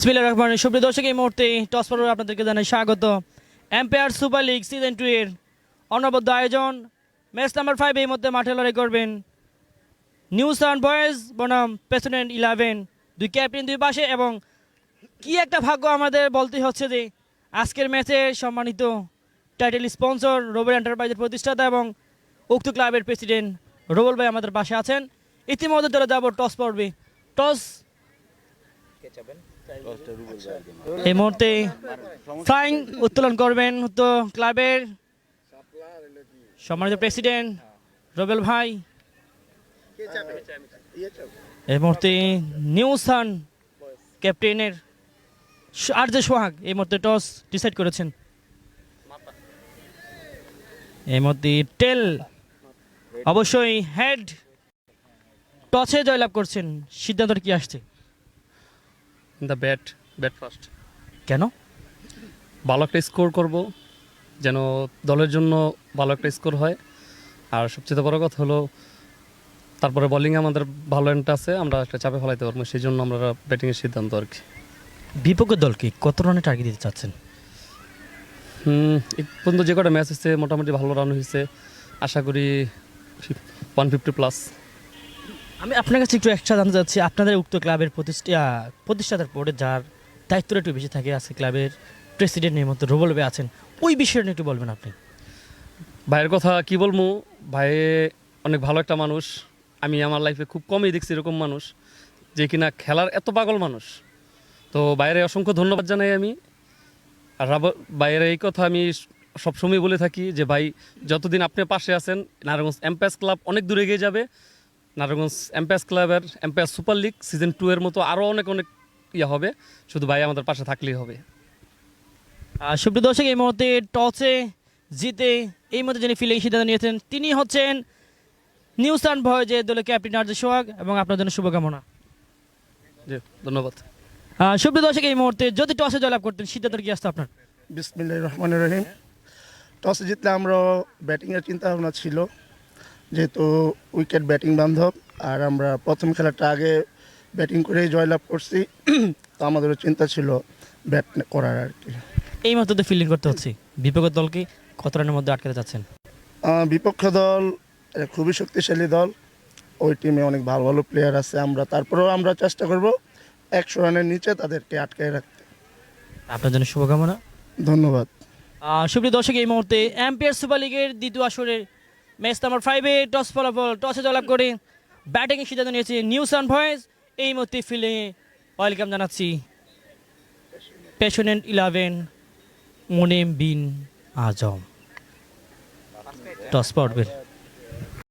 বিসমিল্লাহির রহমানির রহিম। সুপ্রিয় দর্শক, এই মুহূর্তে টস পর্বে আপনাদেরকে জানাই স্বাগত। এম্পায়ার সুপার লিগ সিজন 2 এর অনবদ্য আয়োজন। ম্যাচ নাম্বার 5 এই মধ্যে মাঠে লড়াই করবেন নিউ সান বয়েজ বনাম প্রেসিডেন্ট 11, দুই ক্যাপ্টেন দুই পাশে। এবং কি একটা ভাগ্য আমাদের বলতে হচ্ছে যে আজকের ম্যাচের সম্মানিত টাইটেল স্পন্সর রোবেল এন্টারপ্রাইজের প্রতিষ্ঠাতা এবং উক্ত ক্লাবের প্রেসিডেন্ট রোবেল ভাই আমাদের পাশে আছেন। ইতিমধ্যে চলে যাব টস পর্বে। টস এই মুহূর্তে ফ্লাইং উত্তোলন করবেন তো ক্লাবের সম্মানিত প্রেসিডেন্ট রোবেল ভাই। এই মুহূর্তে নিউ সান ক্যাপ্টেনের আরজে সোহাগ এই মুহূর্তে টস ডিসাইড করেছেন। এই মুহূর্তে টেল অবশ্যই হেড টসে জয়লাভ করছেন। সিদ্ধান্ত কি আসছে? The bat first. কেন? ভালো একটা স্কোর করব, যেন দলের জন্য ভালো একটা স্কোর হয়। আর সবচেয়ে বড় কথা হলো তারপরে বোলিংয়ে আমাদের ভালো এন্ট আছে, আমরা একটা চাপে ফেলাইতে পারবো, সেই জন্য আমরা ব্যাটিংয়ের সিদ্ধান্ত আর কি। বিপক্ষের দলকে কত রানে টার্গেট দিতে চাচ্ছেন? এই পর্যন্ত যে কটা ম্যাচ হচ্ছে মোটামুটি ভালো রান হয়েছে, আশা করি 150+। আমি আপনার কাছে একটু এক্সট্রা জানতে চাচ্ছি, আপনাদের উক্ত ক্লাবের প্রতিষ্ঠাতার পরে যার দায়িত্বটা একটু বেশি থাকে আছে ক্লাবের প্রেসিডেন্টের মতো রোবেল ভাই আছেন, ওই বিষয়টা নিয়ে একটু বলবেন আপনি। ভাইয়ের কথা কি বলবো, ভাই অনেক ভালো একটা মানুষ। আমি আমার লাইফে খুব কমই দেখছি এরকম মানুষ যে কিনা খেলার এত পাগল মানুষ। তো বাইরে অসংখ্য ধন্যবাদ জানাই আমি। আর বাইরে এই কথা আমি সবসময় বলে থাকি যে ভাই, যতদিন আপনি পাশে আছেন নারায়ণগঞ্জ এম্পায়ার্স ক্লাব অনেক দূরে এগিয়ে যাবে। নারায়ণগঞ্জ এম্পায়ার্স ক্লাবের এম্পায়ার সুপার লিগ সিজন 2 এর মতো আরও অনেক হবে, শুধু ভাই আমাদের পাশে থাকলেই হবে। সুপ্রিয় দর্শক, এই মুহূর্তে টসে জিতে এই মুহূর্তে যিনি ফিল্ডিং সিদ্ধান্ত নিয়েছেন তিনি হচ্ছেন নিউ সান বয়েজের দলের ক্যাপ্টেন আরজে সোহাগ, এবং আপনার জন্য শুভকামনা। জি, ধন্যবাদ। সুপ্রিয় দর্শক, এই মুহূর্তে যদি টসে জয়লাভ করতেন সিদ্ধান্ত কি আসতো আপনার? বিসমিল্লাহির রহমানির রহিম। টসে জিতলে আমরা ব্যাটিংয়ের চিন্তা ভাবনা ছিল, যেহেতু উইকেট ব্যাটিং বান্ধব, আর আমরা প্রথম খেলাটা আগে ব্যাটিং করেই জয়লাভ করছি, তো আমাদেরও চিন্তা ছিল ব্যাট করার আর কি। এই মুহূর্তে ফিল্ডিং করতে হচ্ছে, বিপক্ষের দলকে কত রানের মধ্যে আটকাতে চাচ্ছেন? বিপক্ষ দল খুবই শক্তিশালী দল, ওই টিমে অনেক ভালো ভালো প্লেয়ার আছে। তারপরেও আমরা চেষ্টা করব 100 রানের নিচে তাদেরকে আটকায় রাখতে। আপনার জন্য শুভকামনা, ধন্যবাদ। সুপ্রিয় দর্শক, এই মুহূর্তে এম্পায়ার সুপার লিগের দ্বিতীয় আসরের ম্যাচ নাম্বার 5-এ টস ফলাফল টসে জয়লাভ করে ব্যাটিংয়ের সিদ্ধান্ত নিয়েছে নিউ সান বয়েজ। এই মুহূর্তে ফিল্ডিংয়ে ওয়েলকাম জানাচ্ছি প্রেসিডেন্ট 11 মুনিম বিন আজম। টস পর্বের